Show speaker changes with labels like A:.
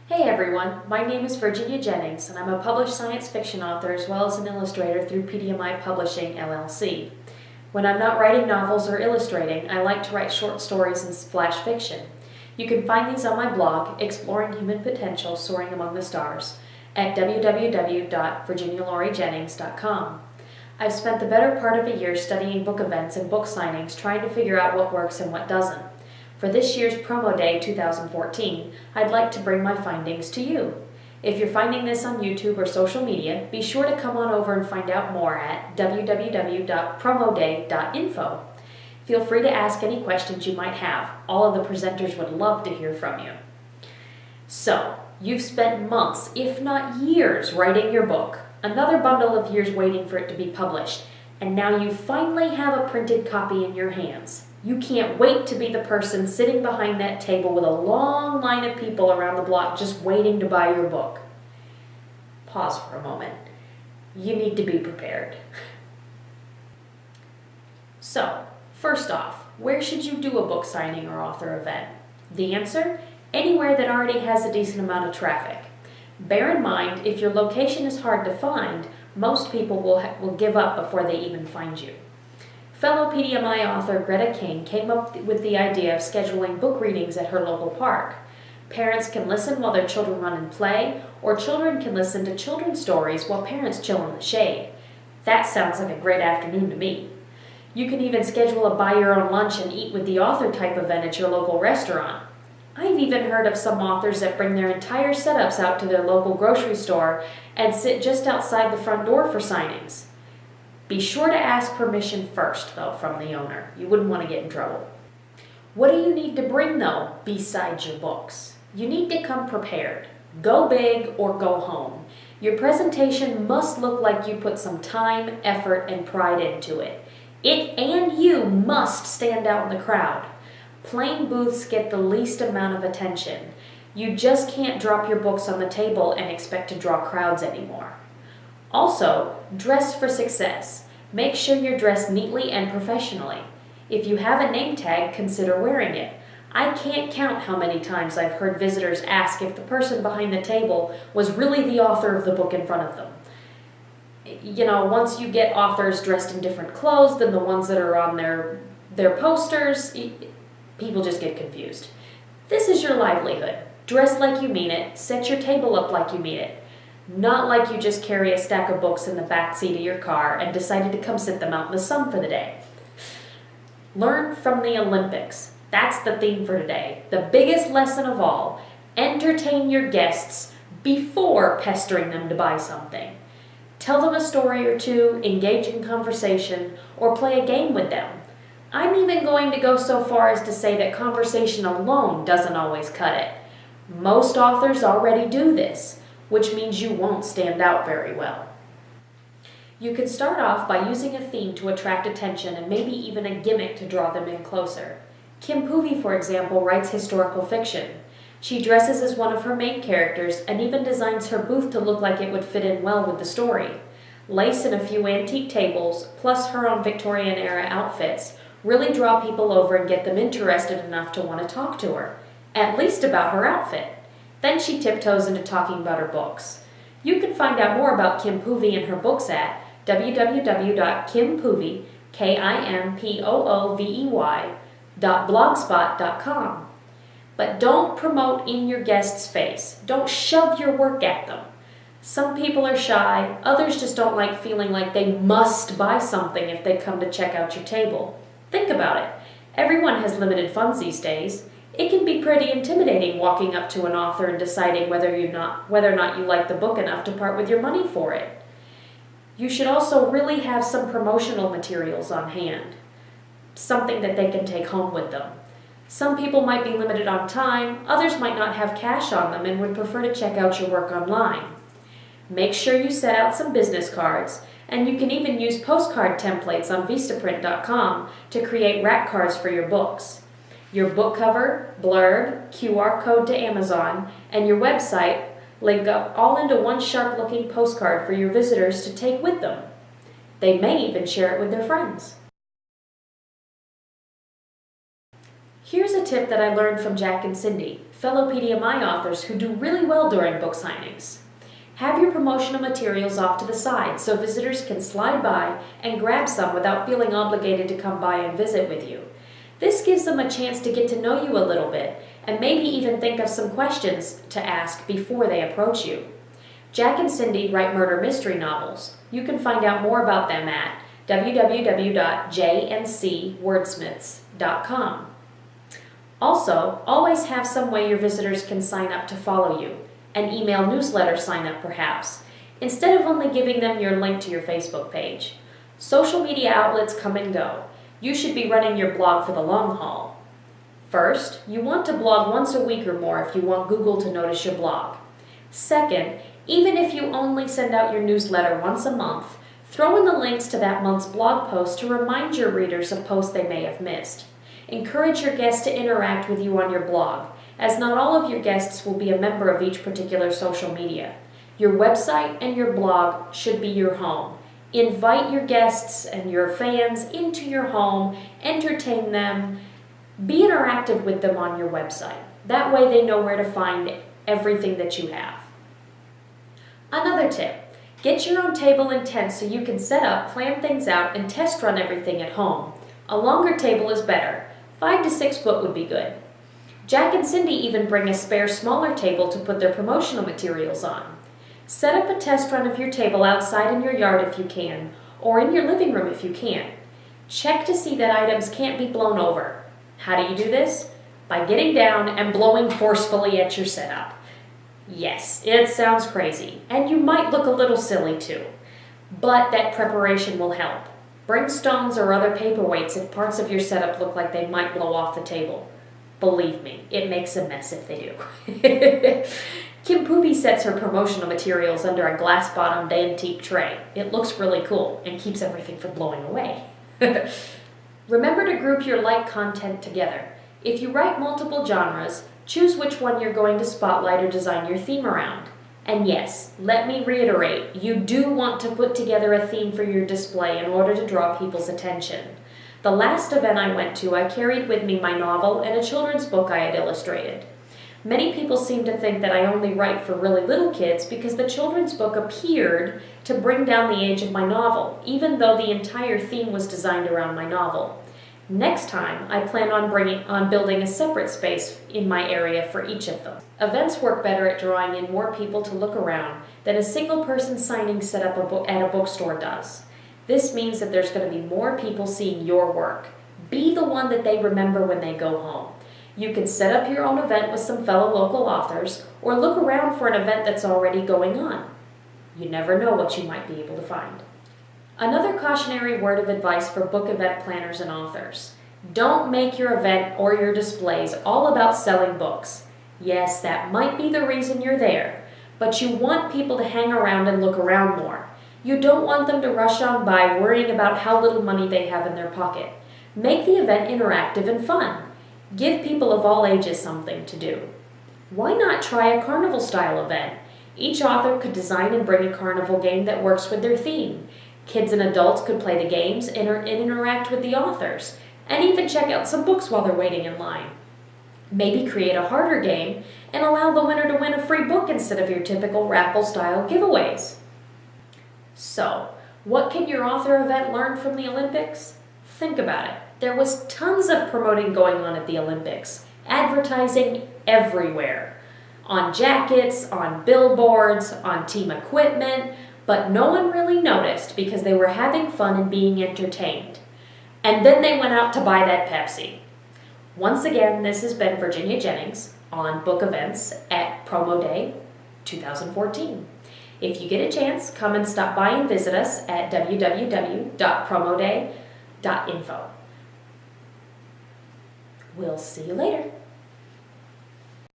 A: Hey everyone, my name is Virginia Jennings and I'm a published science fiction author as well as an illustrator through PDMI Publishing LLC. When I'm not writing novels or illustrating, I like to write short stories and flash fiction. You can find these on my blog, Exploring Human Potential Soaring Among the Stars, at www.virginialorijennings.com. I've spent the better part of a year studying book events and book signings, trying to figure out what works and what doesn't. For this year's Promo Day 2014, I'd like to bring my findings to you. If you're finding this on YouTube or social media, be sure to come on over and find out more at www.promoday.info. Feel free to ask any questions you might have. All of the presenters would love to hear from you. So, you've spent months, if not years, writing your book, another bundle of years waiting for it to be published, and now you finally have a printed copy in your hands. You can't wait to be the person sitting behind that table with a long line of people around the block just waiting to buy your book. Pause for a moment. You need to be prepared. So, first off, where should you do a book signing or author event? The answer? Anywhere that already has a decent amount of traffic. Bear in mind, if your location is hard to find, most people will give up before they even find you. Fellow PDMI author Greta King came up with the idea of scheduling book readings at her local park. Parents can listen while their children run and play, or children can listen to children's stories while parents chill in the shade. That sounds like a great afternoon to me. You can even schedule a buy-your-own lunch and eat with the author type event at your local restaurant. I've even heard of some authors that bring their entire setups out to their local grocery store and sit just outside the front door for signings. Be sure to ask permission first, though, from the owner. You wouldn't want to get in trouble. What do you need to bring, though, besides your books? You need to come prepared. Go big or go home. Your presentation must look like you put some time, effort, and pride into it. It and you must stand out in the crowd. Plain booths get the least amount of attention. You just can't drop your books on the table and expect to draw crowds anymore. Also, dress for success. Make sure you're dressed neatly and professionally. If you have a name tag, consider wearing it. I can't count how many times I've heard visitors ask if the person behind the table was really the author of the book in front of them. You know, once you get authors dressed in different clothes than the ones that are on their posters, people just get confused. This is your livelihood. Dress like you mean it. Set your table up like you mean it. Not like you just carry a stack of books in the back seat of your car and decided to come sit them out in the sun for the day. Learn from the Olympics. That's the theme for today. The biggest lesson of all. Entertain your guests before pestering them to buy something. Tell them a story or two, engage in conversation, or play a game with them. I'm even going to go so far as to say that conversation alone doesn't always cut it. Most authors already do this, which means you won't stand out very well. You could start off by using a theme to attract attention and maybe even a gimmick to draw them in closer. Kim Poovey, for example, writes historical fiction. She dresses as one of her main characters and even designs her booth to look like it would fit in well with the story. Lace and a few antique tables, plus her own Victorian-era outfits, really draw people over and get them interested enough to want to talk to her, at least about her outfit. Then she tiptoes into talking about her books. You can find out more about Kim Poovey and her books at www.kimpoovey.blogspot.com. But don't promote in your guest's face. Don't shove your work at them. Some people are shy, others just don't like feeling like they must buy something if they come to check out your table. Think about it. Everyone has limited funds these days. It can be pretty intimidating walking up to an author and deciding whether or not you like the book enough to part with your money for it. You should also really have some promotional materials on hand, something that they can take home with them. Some people might be limited on time, others might not have cash on them and would prefer to check out your work online. Make sure you set out some business cards, and you can even use postcard templates on Vistaprint.com to create rack cards for your books. Your book cover, blurb, QR code to Amazon, and your website link up all into one sharp-looking postcard for your visitors to take with them. They may even share it with their friends. Here's a tip that I learned from Jack and Cindy, fellow PDMI authors who do really well during book signings. Have your promotional materials off to the side so visitors can slide by and grab some without feeling obligated to come by and visit with you. This gives them a chance to get to know you a little bit and maybe even think of some questions to ask before they approach you. Jack and Cindy write murder mystery novels. You can find out more about them at www.jncwordsmiths.com. Also, always have some way your visitors can sign up to follow you. An email newsletter sign up perhaps, instead of only giving them your link to your Facebook page. Social media outlets come and go. You should be running your blog for the long haul. First, you want to blog once a week or more if you want Google to notice your blog. Second, even if you only send out your newsletter once a month, throw in the links to that month's blog post to remind your readers of posts they may have missed. Encourage your guests to interact with you on your blog, as not all of your guests will be a member of each particular social media. Your website and your blog should be your home. Invite your guests and your fans into your home, entertain them, be interactive with them on your website. That way they know where to find everything that you have. Another tip, get your own table and tent so you can set up, plan things out, and test run everything at home. A longer table is better. 5 to 6 foot would be good. Jack and Cindy even bring a spare smaller table to put their promotional materials on. Set up a test run of your table outside in your yard if you can, or in your living room if you can. Check to see that items can't be blown over. How do you do this? By getting down and blowing forcefully at your setup. Yes, it sounds crazy, and you might look a little silly too, but that preparation will help. Bring stones or other paperweights if parts of your setup look like they might blow off the table. Believe me, it makes a mess if they do. Kim Poopy sets her promotional materials under a glass-bottomed antique tray. It looks really cool and keeps everything from blowing away. Remember to group your like content together. If you write multiple genres, choose which one you're going to spotlight or design your theme around. And yes, let me reiterate, you do want to put together a theme for your display in order to draw people's attention. The last event I went to, I carried with me my novel and a children's book I had illustrated. Many people seem to think that I only write for really little kids because the children's book appeared to bring down the age of my novel, even though the entire theme was designed around my novel. Next time, I plan on building a separate space in my area for each of them. Events work better at drawing in more people to look around than a single person signing set up at a bookstore does. This means that there's going to be more people seeing your work. Be the one that they remember when they go home. You can set up your own event with some fellow local authors or look around for an event that's already going on. You never know what you might be able to find. Another cautionary word of advice for book event planners and authors. Don't make your event or your displays all about selling books. Yes, that might be the reason you're there, but you want people to hang around and look around more. You don't want them to rush on by worrying about how little money they have in their pocket. Make the event interactive and fun. Give people of all ages something to do. Why not try a carnival-style event? Each author could design and bring a carnival game that works with their theme. Kids and adults could play the games and interact with the authors, and even check out some books while they're waiting in line. Maybe create a harder game and allow the winner to win a free book instead of your typical raffle-style giveaways. So, what can your author event learn from the Olympics? Think about it. There was tons of promoting going on at the Olympics. Advertising everywhere. On jackets, on billboards, on team equipment, but no one really noticed because they were having fun and being entertained. And then they went out to buy that Pepsi. Once again, this has been Virginia Jennings on book events at Promo Day 2014. If you get a chance, come and stop by and visit us at www.promoday.info. We'll see you later.